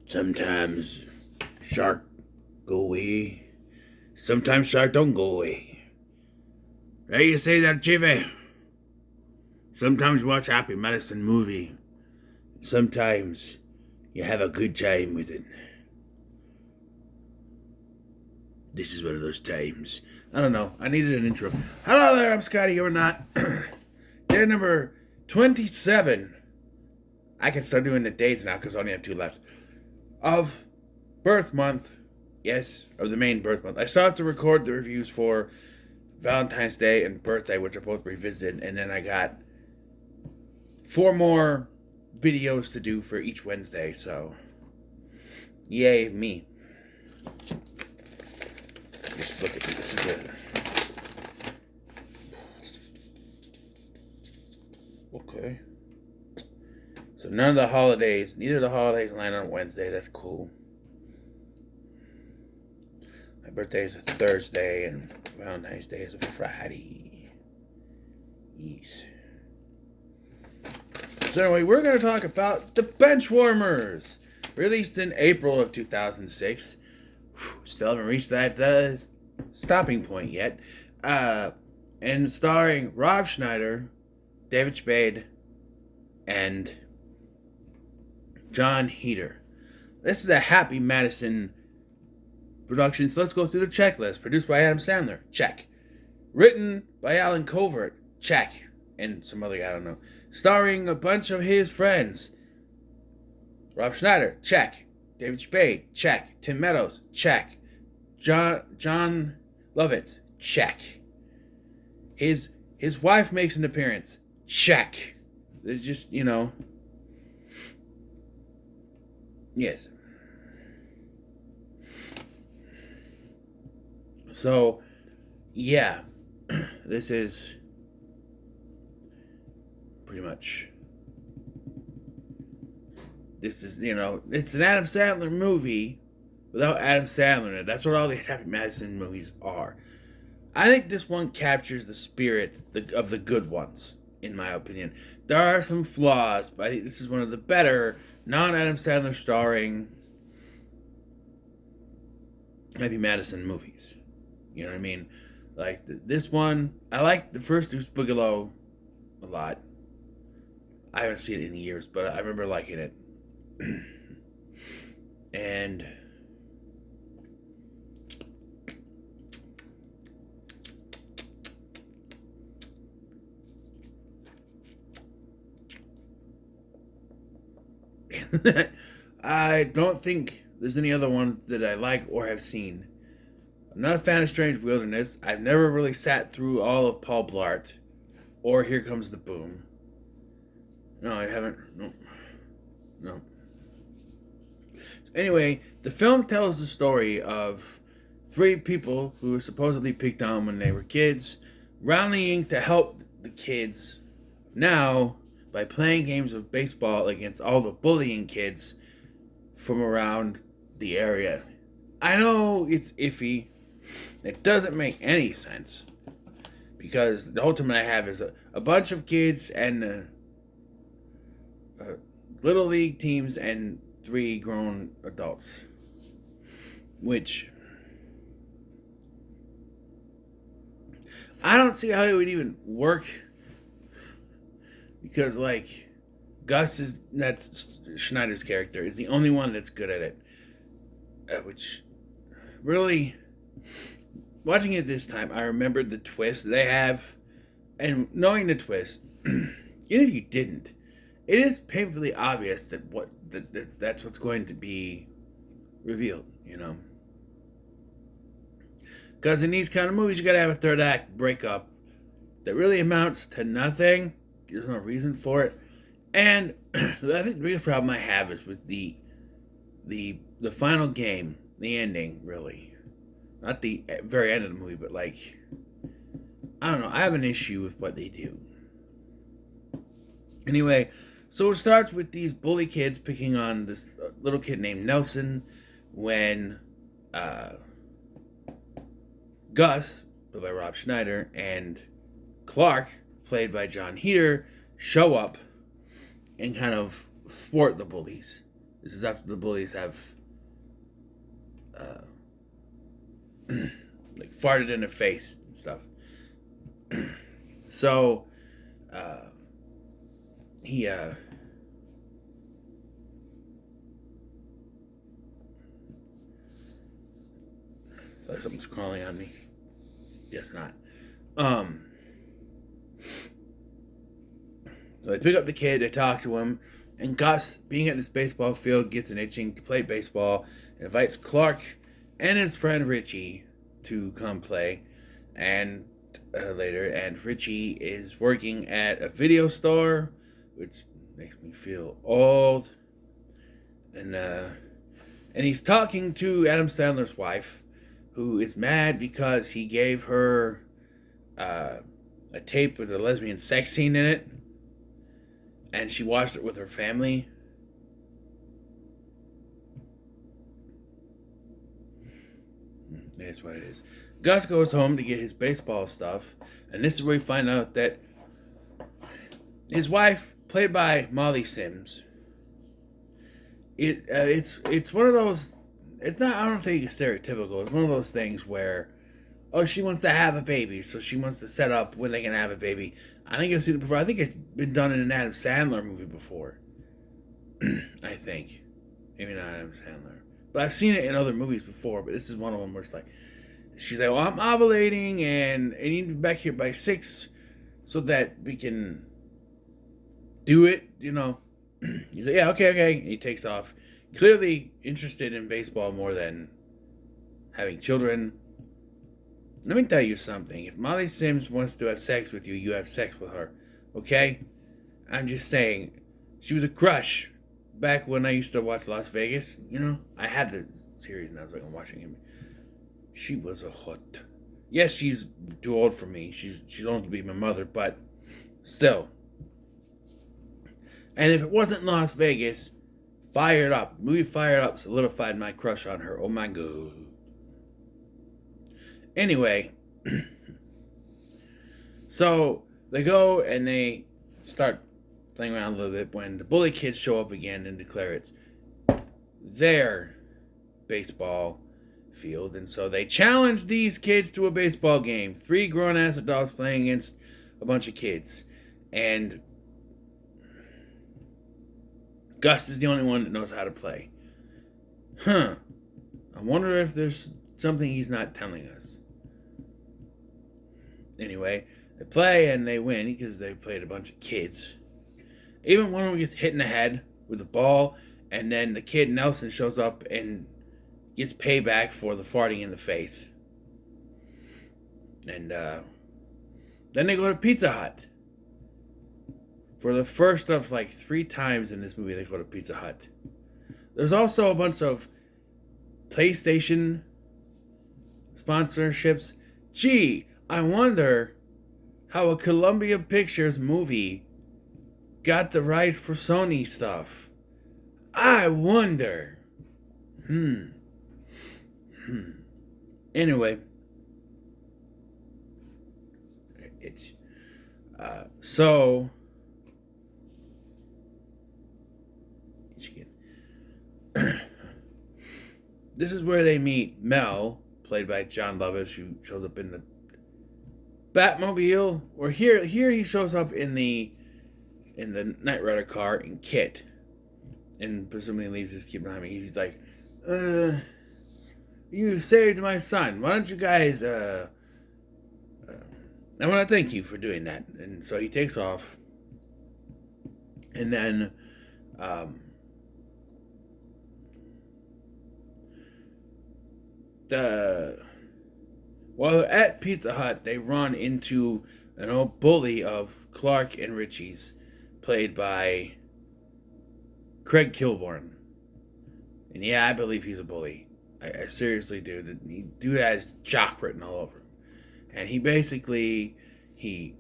Sometimes shark go away. Sometimes shark don't go away. How you say that, Chiefy? Sometimes you watch Happy Medicine movie. Sometimes you have a good time with it. This is one of those times. I don't know. I needed an intro. Hello there, I'm Scotty. You're not. Day number 27. I can start doing the days now because I only have 2 left. Of birth month. Yes, of the main birth month. I still have to record the reviews for Valentine's Day and birthday, which are both revisited. And then I got 4 more videos to do for each Wednesday. So, yay, me. Just look at this. This is it. Okay. So none of the holidays, neither of the holidays land on Wednesday. That's cool. My birthday is a Thursday and Valentine's Day is a Friday. Yes. So anyway, we're going to talk about the Benchwarmers, released in April of 2006. Still haven't reached that stopping point yet. And starring Rob Schneider, David Spade, and John Heder. This is a Happy Madison production, so let's go through the checklist. Produced by Adam Sandler, check. Written by Alan Covert, check. And some other guy, I don't know. Starring a bunch of his friends. Rob Schneider, check. David Spade, check. Tim Meadows, check. John Lovitz, check. His wife makes an appearance, check. It's just, yes. So, yeah, this is pretty much, it's an Adam Sandler movie without Adam Sandler in it. That's what all the Happy Madison movies are. I think this one captures the spirit of the good ones, in my opinion. There are some flaws, but I think this is one of the better non-Adam Sandler starring Happy Madison movies. You know what I mean? Like, this one, I like the first Deuce Bigalow a lot. I haven't seen it in years, but I remember liking it. And I don't think there's any other ones that I like or have seen. I'm not a fan of Strange Wilderness. I've never really sat through all of Paul Blart or Here Comes the Boom. No, I haven't. No. Anyway, the film tells the story of 3 people who were supposedly picked on when they were kids, rallying to help the kids now by playing games of baseball against all the bullying kids from around the area. I know it's iffy. It doesn't make any sense. Because the whole time I have is a bunch of kids and little league teams and 3 grown adults. Which, I don't see how it would even work. Because, like, that's Schneider's character, is the only one that's good at it. Which, really, watching it this time, I remembered the twist they have. And knowing the twist, even if you didn't, it is painfully obvious that's what's going to be revealed, Because in these kind of movies, you gotta have a third act breakup that really amounts to nothing. There's no reason for it. And I think the biggest problem I have is with the final game, the ending, really. Not the very end of the movie, but like, I don't know, I have an issue with what they do. Anyway, so it starts with these bully kids picking on this little kid named Nelson when Gus, played by Rob Schneider, and Clark, played by John Heder, show up and kind of thwart the bullies. This is after the bullies have like farted in their face and stuff. So he sorry, something's crawling on me. Guess not. So they pick up the kid, they talk to him, and Gus, being at this baseball field, gets an itching to play baseball, and invites Clark and his friend Richie to come play. And later, and Richie is working at a video store, which makes me feel old. And he's talking to Adam Sandler's wife, who is mad because he gave her a tape with a lesbian sex scene in it, and she watched it with her family. That's what it is. Gus goes home to get his baseball stuff, and this is where we find out that his wife, played by Molly Sims, it's one of those. It's not. I don't think it's stereotypical. It's one of those things where, oh, she wants to have a baby, so she wants to set up when they can have a baby. I think I've seen it before. I think it's been done in an Adam Sandler movie before. I think, maybe not Adam Sandler, but I've seen it in other movies before. But this is one of them where it's like, she's like, well, I'm ovulating, and I need to be back here by 6 so that we can do it, you know. He's like, yeah, okay. And he takes off. Clearly interested in baseball more than having children. Let me tell you something. If Molly Sims wants to have sex with you, you have sex with her. Okay? I'm just saying. She was a crush back when I used to watch Las Vegas. You know? I had the series and I was like, I'm watching him. She was a hot. Yes, she's too old for me. She's old to be my mother, but still. And if it wasn't Las Vegas, Fired Up. Movie Fired Up solidified my crush on her. Oh my god. Anyway, so they go and they start playing around a little bit when the bully kids show up again and declare it's their baseball field. And so they challenge these kids to a baseball game. 3 grown-ass adults playing against a bunch of kids. And Gus is the only one that knows how to play. I wonder if there's something he's not telling us. Anyway, they play and they win because they played a bunch of kids. Even one of them gets hit in the head with a ball, and then the kid Nelson shows up and gets payback for the farting in the face. And then they go to Pizza Hut. For the first of like 3 times in this movie, they go to Pizza Hut. There's also a bunch of PlayStation sponsorships. Gee, I wonder how a Columbia Pictures movie got the rights for Sony stuff. I wonder. Anyway, it's so. This is where they meet Mel, played by John Lovitz, who shows up in the Batmobile. Or here he shows up in the Knight Rider car in Kit, and presumably leaves his kid behind me. He's like, "You saved my son. Why don't you guys? I want to thank you for doing that." And so he takes off, and then. While they're at Pizza Hut, they run into an old bully of Clark and Richie's, played by Craig Kilborn. And yeah, I believe he's a bully. I seriously do. He dude has jock written all over him. And he basically, he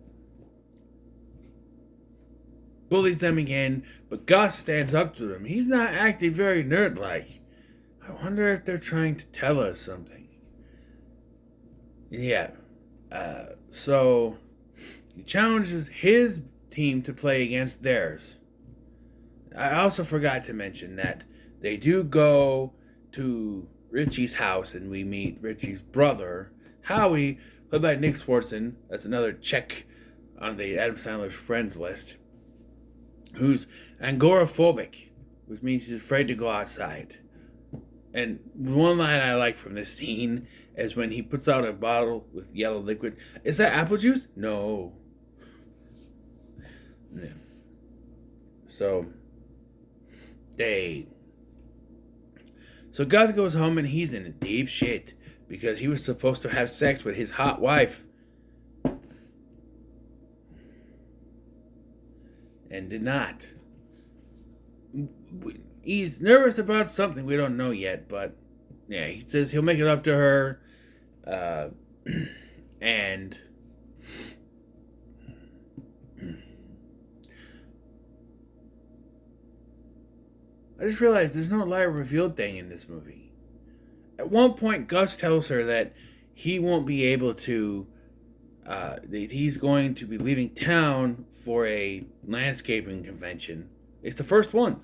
bullies them again, but Gus stands up to them. He's not acting very nerd-like. I wonder if they're trying to tell us something. Yeah. So he challenges his team to play against theirs. I also forgot to mention that they do go to Richie's house, and we meet Richie's brother, Howie, played by Nick Swartzen. That's another check on the Adam Sandler's friends list. Who's agoraphobic, which means he's afraid to go outside. And one line I like from this scene is when he puts out a bottle with yellow liquid. Is that apple juice? No. Yeah. So Gus goes home and he's in deep shit because he was supposed to have sex with his hot wife and did not. He's nervous about something we don't know yet, but yeah, he says he'll make it up to her, and I just realized there's no liar revealed thing in this movie. At one point, Gus tells her that he won't be able to, that he's going to be leaving town for a landscaping convention. It's the first one.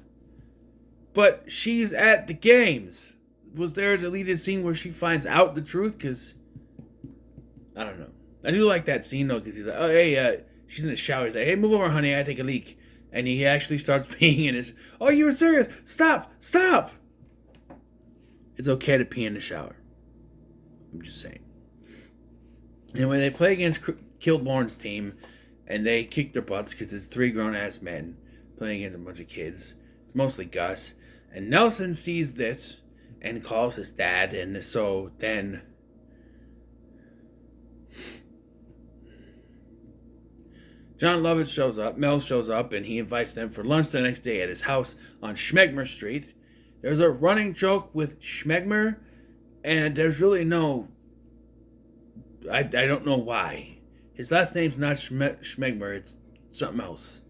But she's at the games. Was there a deleted scene where she finds out the truth? Because, I don't know. I do like that scene, though, because he's like, oh, hey, she's in the shower. He's like, hey, move over, honey, I gotta take a leak. And he actually starts peeing in his, oh, you were serious? Stop! It's okay to pee in the shower. I'm just saying. Anyway, they play against Kilborn's team, and they kick their butts because there's 3 grown-ass men playing against a bunch of kids. It's mostly Gus. And Nelson sees this and calls his dad, and so then John Lovitz shows up, Mel shows up, and he invites them for lunch the next day at his house on Schmegmer Street. There's a running joke with Schmegmer, and there's really no, I don't know why. His last name's not Schmegmer, it's something else.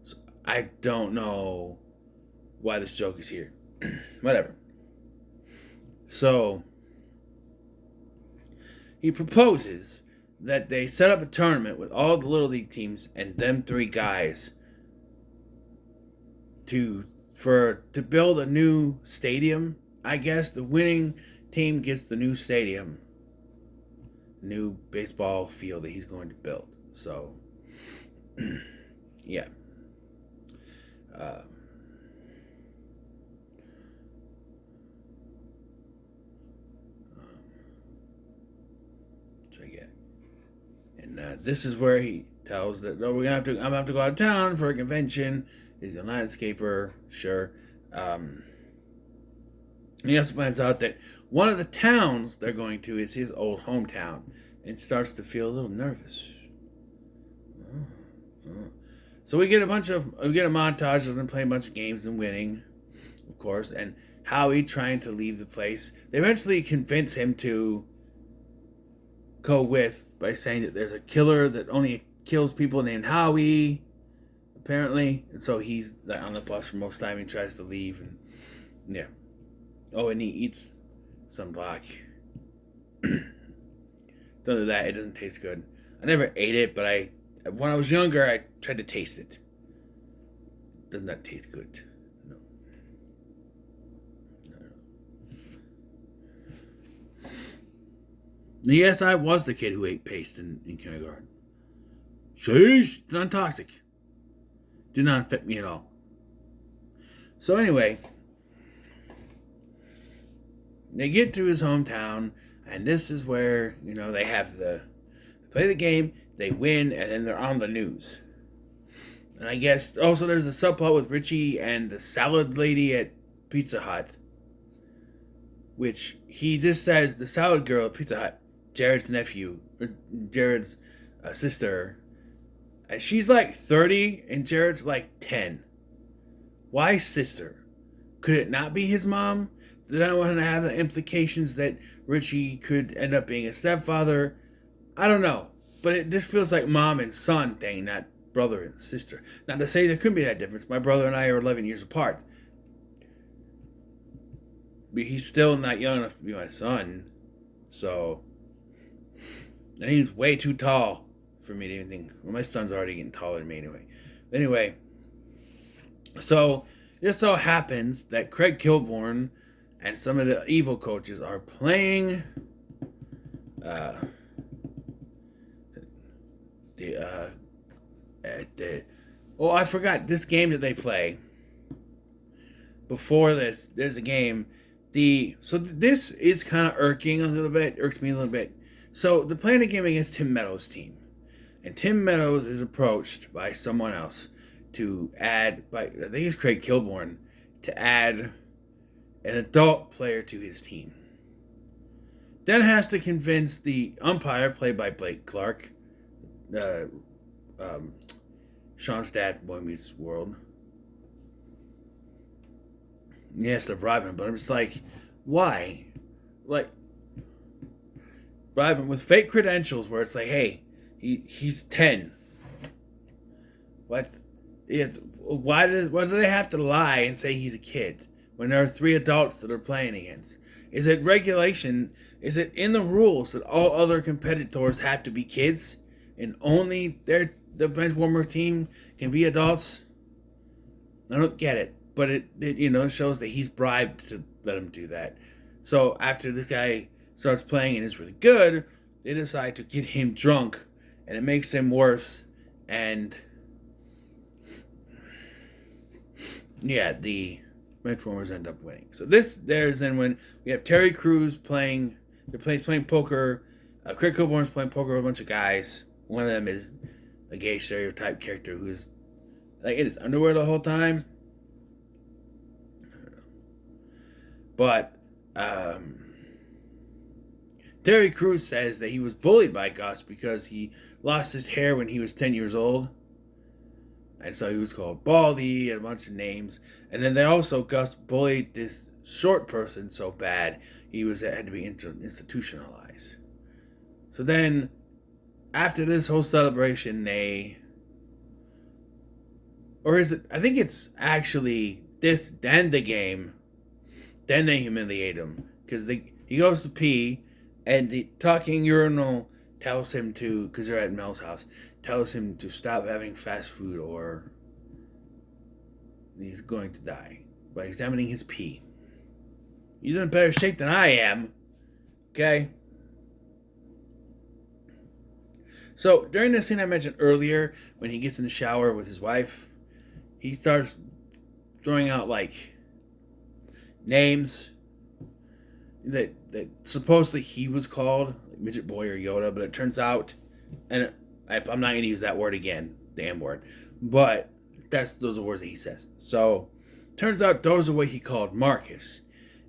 So I don't know why this joke is here. Whatever. So he proposes that they set up a tournament with all the Little League teams and them 3 guys to build a new stadium. I guess the winning team gets the new stadium, new baseball field that he's going to build. So yeah. And this is where he tells that, I'm gonna have to go out of town for a convention. He's a landscaper, sure. He also finds out that one of the towns they're going to is his old hometown, and starts to feel a little nervous. So we get a montage of them playing a bunch of games and winning, of course, and Howie trying to leave the place. They eventually convince him to go with by saying that there's a killer that only kills people named Howie, apparently. And so he's on the bus for most of the time. He tries to leave. And yeah. Oh, and he eats some black. Don't do that. It doesn't taste good. I never ate it, but when I was younger, I tried to taste it. It does not taste good. No. Yes, I was the kid who ate paste in kindergarten. Sheesh, non-toxic. Did not affect me at all. So anyway, they get to his hometown, and this is where, they have they play the game, they win, and then they're on the news. And I guess also there's a subplot with Richie and the salad lady at Pizza Hut, which he just says the salad girl at Pizza Hut, Jared's sister, and she's like 30 and Jared's like 10. Why sister? Could it not be his mom? Did I want to have the implications that Richie could end up being a stepfather? I don't know, but this feels like mom and son thing, not brother and sister. Not to say there could be that difference. My brother and I are 11 years apart, but he's still not young enough to be my son. So, and he's way too tall for me to even think. Well, my son's already getting taller than me anyway. So just so happens that Craig Kilborn and some of the evil coaches are playing uh, the oh, I forgot this game that they play. Before this, there's a game. This is kind of irks me a little bit. So they're playing a game against Tim Meadows' team, and Tim Meadows is approached by someone else to add, by I think it's Craig Kilborn, to add an adult player to his team. Then has to convince the umpire, played by Blake Clark, Sean Stat, Boy Meets World. Yes, to bribe him, but I'm just like, why? Like, bribe him with fake credentials where it's like, hey, he's 10. What? Yeah, why do they have to lie and say he's a kid when there are 3 adults that are playing against? Is it regulation? Is it in the rules that all other competitors have to be kids and only the Benchwarmer team can be adults? I don't get it. But it shows that he's bribed to let him do that. So after this guy starts playing and is really good, they decide to get him drunk, and it makes him worse. And yeah, the Benchwarmers end up winning. So there's then when we have Terry Crews playing. They're playing poker. Craig Kilborn's playing poker with a bunch of guys. One of them is a gay stereotype character who's like in his underwear the whole time. But Terry Crews says that he was bullied by Gus because he lost his hair when he was 10 years old. And so he was called Baldy and a bunch of names. And then Gus bullied this short person so bad he had to be institutionalized. So then, after this whole celebration, I think it's actually this, then the game. Then they humiliate him because he goes to pee, and the talking urinal tells him to, because they're at Mel's house, tells him to stop having fast food or he's going to die by examining his pee. He's in better shape than I am. Okay? So during the scene I mentioned earlier, when he gets in the shower with his wife, he starts throwing out like names that supposedly he was called, like Midget Boy or Yoda, but it turns out, and I'm not going to use that word again, the M word, but those are words that he says. So turns out those are what he called Marcus,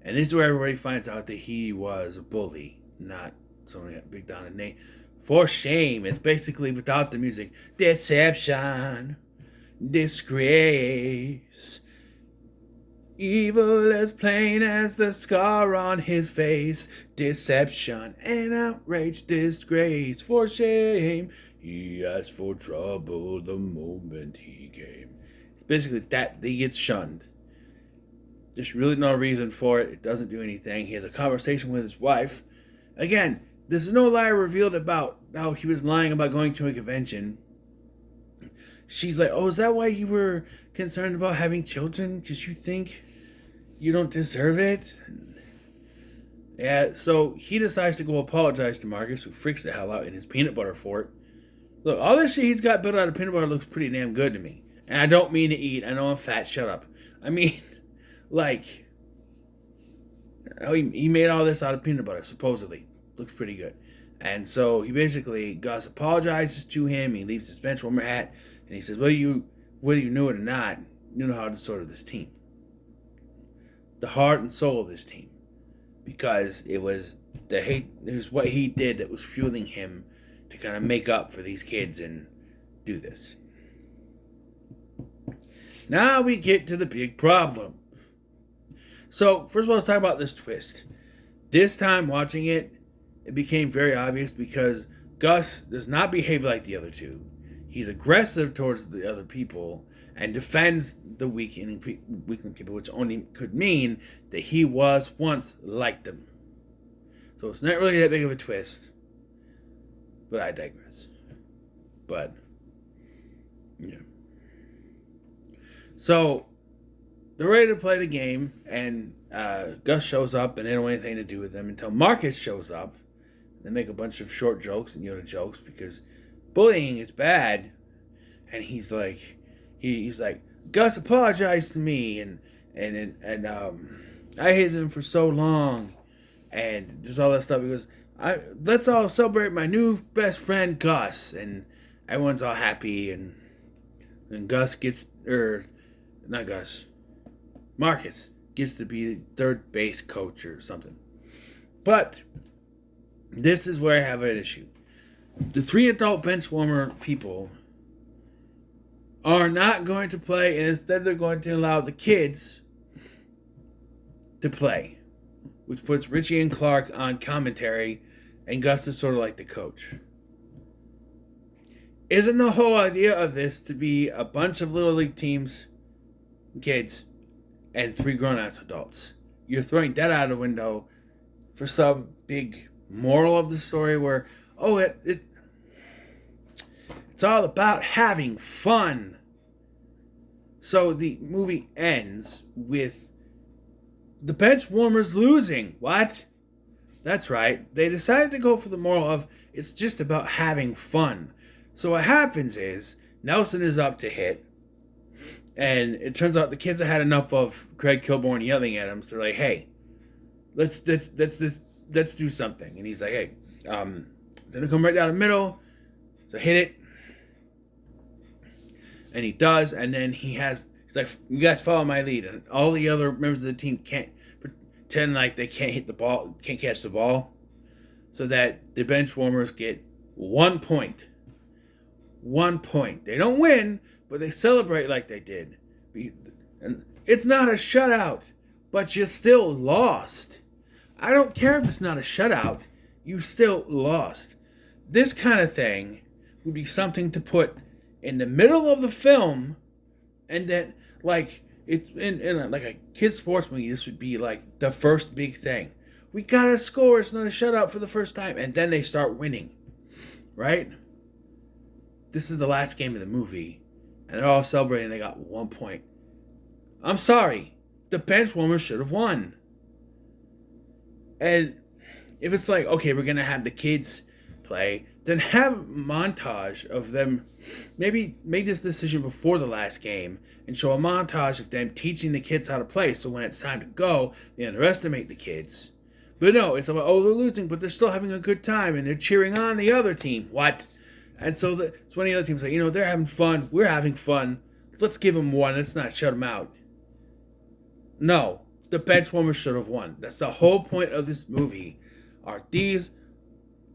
and this is where everybody finds out that he was a bully, not someone that big down a name. For shame, it's basically without the music. Deception, disgrace, evil as plain as the scar on his face. Deception and outrage, disgrace. For shame, he asked for trouble the moment he came. It's basically that he gets shunned. There's really no reason for it. It doesn't do anything. He has a conversation with his wife. Again, there's no lie revealed about how he was lying about going to a convention. She's like, oh, is that why you were concerned about having children? Because you think you don't deserve it? Yeah, so he decides to go apologize to Marcus, who freaks the hell out in his peanut butter fort. Look, all this shit he's got built out of peanut butter looks pretty damn good to me. And I don't mean to eat. I know I'm fat. Shut up. I mean, like, he made all this out of peanut butter, supposedly. Looks pretty good. And so he basically, Gus apologizes to him. He leaves his Benchwarmer hat. And he says, whether you knew it or not, you know how to sort of this team. The heart and soul of this team. Because it was what he did that was fueling him to kind of make up for these kids and do this. Now we get to the big problem. So, first of all, let's talk about this twist. This time watching it, it became very obvious because Gus does not behave like the other two. He's aggressive towards the other people and defends the weakling people, which only could mean that he was once like them. So it's not really that big of a twist. But I digress. But, yeah. So, they're ready to play the game, and Gus shows up, and they don't want anything to do with him until Marcus shows up. They make a bunch of short jokes and Yoda jokes because bullying is bad, and he's like, Gus apologized to me, and I hated him for so long, and there's all that stuff. He goes, let's all celebrate my new best friend Gus, and everyone's all happy, and Gus gets, not Gus, Marcus gets to be the third base coach or something. But this is where I have an issue. The 3 adult Benchwarmer people are not going to play, and instead they're going to allow the kids to play, which puts Richie and Clark on commentary, and Gus is sort of like the coach. Isn't the whole idea of this to be a bunch of Little League teams, kids, and 3 grown-ass adults? You're throwing that out of the window for some big moral of the story where, it's all about having fun. So the movie ends with the Benchwarmers losing. What? That's right. They decided to go for the moral of it's just about having fun. So what happens is Nelson is up to hit, and it turns out the kids have had enough of Craig Kilborn yelling at him. So they're like, "Hey, let's do something." And he's like, "Hey, it's gonna come right down the middle. So hit it." And he does, and then he's like, "You guys follow my lead," and all the other members of the team can't pretend like they can't hit the ball, can't catch the ball, so that the Benchwarmers get 1 point. 1 point. They don't win, but they celebrate like they did. And it's not a shutout, but you still lost. I don't care if it's not a shutout. You still lost. This kind of thing would be something to put in the middle of the film, and then, like, it's in like a kid's sports movie, this would be like the first big thing. We got a score. It's not a shutout for the first time. And then they start winning. Right? This is the last game of the movie, and they're all celebrating. They got 1 point. I'm sorry. The Benchwarmers should have won. And if it's like, okay, we're going to have the kids play, then have a montage of them. Maybe make this decision before the last game and show a montage of them teaching the kids how to play. So when it's time to go, they underestimate the kids. But no, it's about, they're losing, but they're still having a good time, and they're cheering on the other team. What? And so it's when the other team's like, they're having fun. We're having fun. Let's give them 1. Let's not shut them out. No, the Benchwarmers should have won. That's the whole point of this movie, are these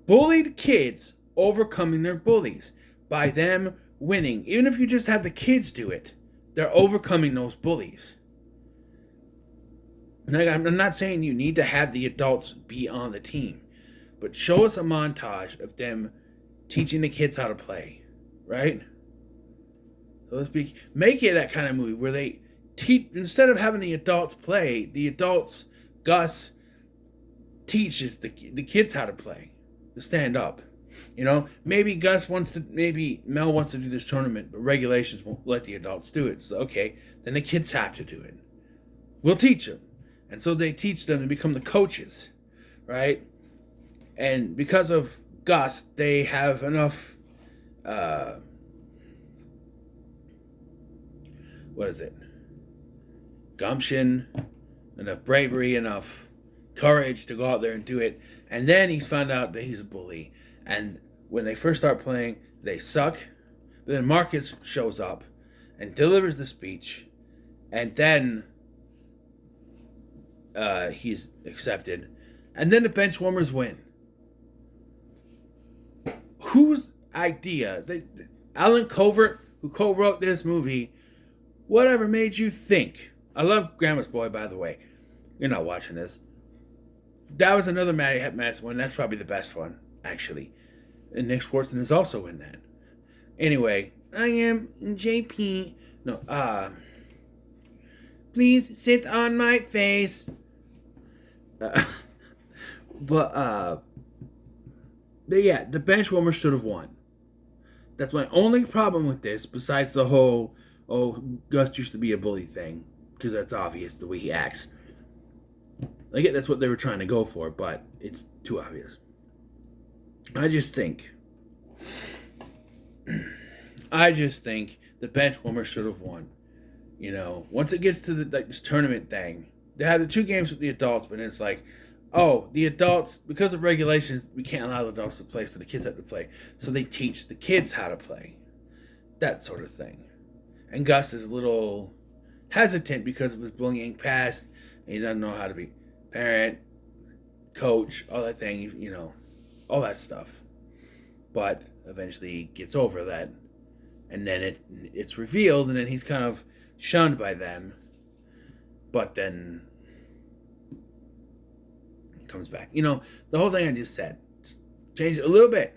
bullied kids overcoming their bullies by them winning. Even if you just have the kids do it, they're overcoming those bullies. Like, I'm not saying you need to have the adults be on the team, but show us a montage of them teaching the kids how to play, right? So make it that kind of movie where they teach, instead of having the adults play, the adults, Gus, teaches the kids how to play, to stand up. Maybe Mel wants to do this tournament, but regulations won't let the adults do it. So, okay, then the kids have to do it. We'll teach them. And so they teach them to become the coaches, right? And because of Gus, they have enough, gumption, enough bravery, enough courage to go out there and do it. And then he's found out that he's a bully. And when they first start playing, they suck. But then Marcus shows up and delivers the speech. And then he's accepted. And then the Benchwarmers win. Whose idea? Alan Covert, who co-wrote this movie, whatever made you think? I love Grandma's Boy, by the way. You're not watching this. That was another Matty Mass one. That's probably the best one, actually. And Nick Swartzen is also in that. Anyway, I am JP. No, please sit on my face. But yeah, the Benchwarmers should have won. That's my only problem with this, besides the whole, Gus used to be a bully thing. because that's obvious the way he acts. I get that's what they were trying to go for, but it's too obvious. I just think the Benchwarmers should have won. You know, once it gets to this tournament thing, they have the 2 games with the adults, but it's like, oh, the adults, because of regulations, we can't allow the adults to play, so the kids have to play. So they teach the kids how to play. That sort of thing. And Gus is a little hesitant because of his bullying past, and he doesn't know how to be parent, coach, all that thing, you know, all that stuff. But eventually he gets over that, and then it's revealed, and then he's kind of shunned by them, but then it comes back. You know, the whole thing I just said, just change it a little bit.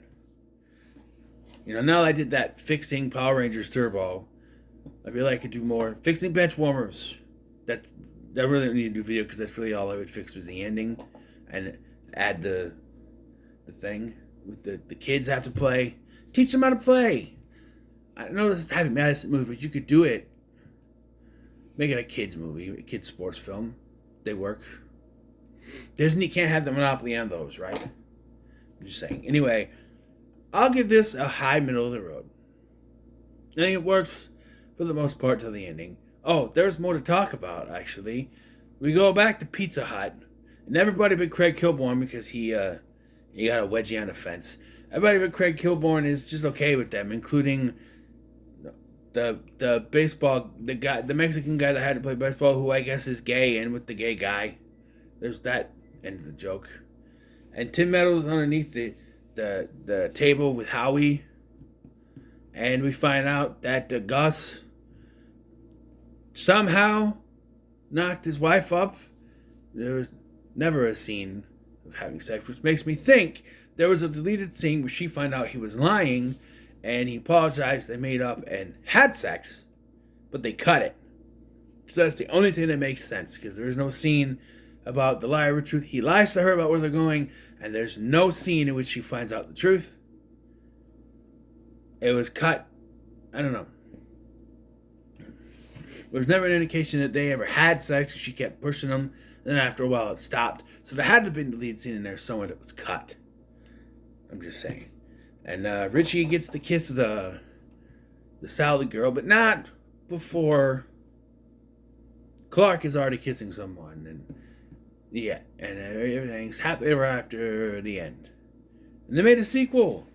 You know, now I did that fixing Power Rangers Turbo, I feel like I could do more. Fixing Benchwarmers. That really don't need to do video because that's really all I would fix was the ending, and add the thing with the kids have to play. Teach them how to play. I know this is a Happy Madison movie, but you could do it. Make it a kids movie, a kids sports film. They work. Disney can't have the monopoly on those, right? I'm just saying. Anyway, I'll give this a high middle of the road. I think it works for the most part till the ending. Oh, there's more to talk about, actually. We go back to Pizza Hut, and everybody but Craig Kilborn, because he got a wedgie on the fence. Everybody but Craig Kilborn is just okay with them, including the baseball, the Mexican guy that had to play baseball, who I guess is gay, and with the gay guy. There's that end of the joke. And Tim Meadows underneath the table with Howie. And we find out that Gus somehow knocked his wife up. There was never a scene of having sex, which makes me think there was a deleted scene where she found out he was lying, and he apologized, they made up and had sex, but they cut it. So that's the only thing that makes sense, because there is no scene about the liar with truth. He lies to her about where they're going, and there's no scene in which she finds out the truth. It was cut. I don't know. There was never an indication that they ever had sex, because she kept pushing him. Then after a while, it stopped. So there had to have been the lead scene in there somewhere that was cut. I'm just saying. And Richie gets the kiss of the salad girl, but not before Clark is already kissing someone. And yeah, and everything's happy ever after the end. And they made a sequel,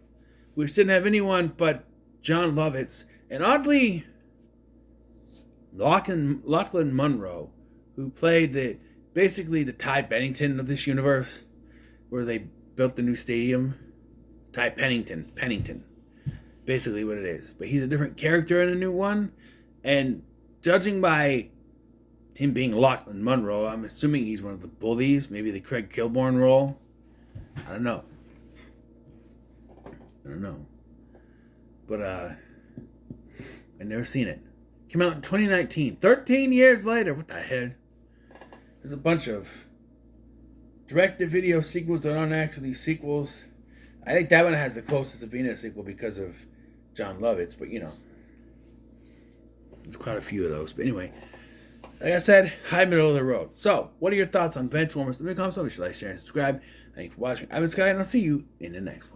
which didn't have anyone but John Lovitz. And oddly, Lachlan Monroe, who played basically the Ty Pennington of this universe, where they built the new stadium. Ty Pennington. Basically what it is. But he's a different character in a new one. And judging by him being Lachlan Monroe, I'm assuming he's one of the bullies. Maybe the Craig Kilborn role. I don't know. But I've never seen it. Came out in 2019. 13 years later. What the hell? There's a bunch of direct-to-video sequels that aren't actually sequels. I think that one has the closest of being a sequel because of John Lovitz, but you know, there's quite a few of those. But anyway, like I said, high middle of the road. So, what are your thoughts on Benchwarmers? Let me comment, share, and subscribe. Thank you for watching. I'm Sky, and I'll see you in the next one.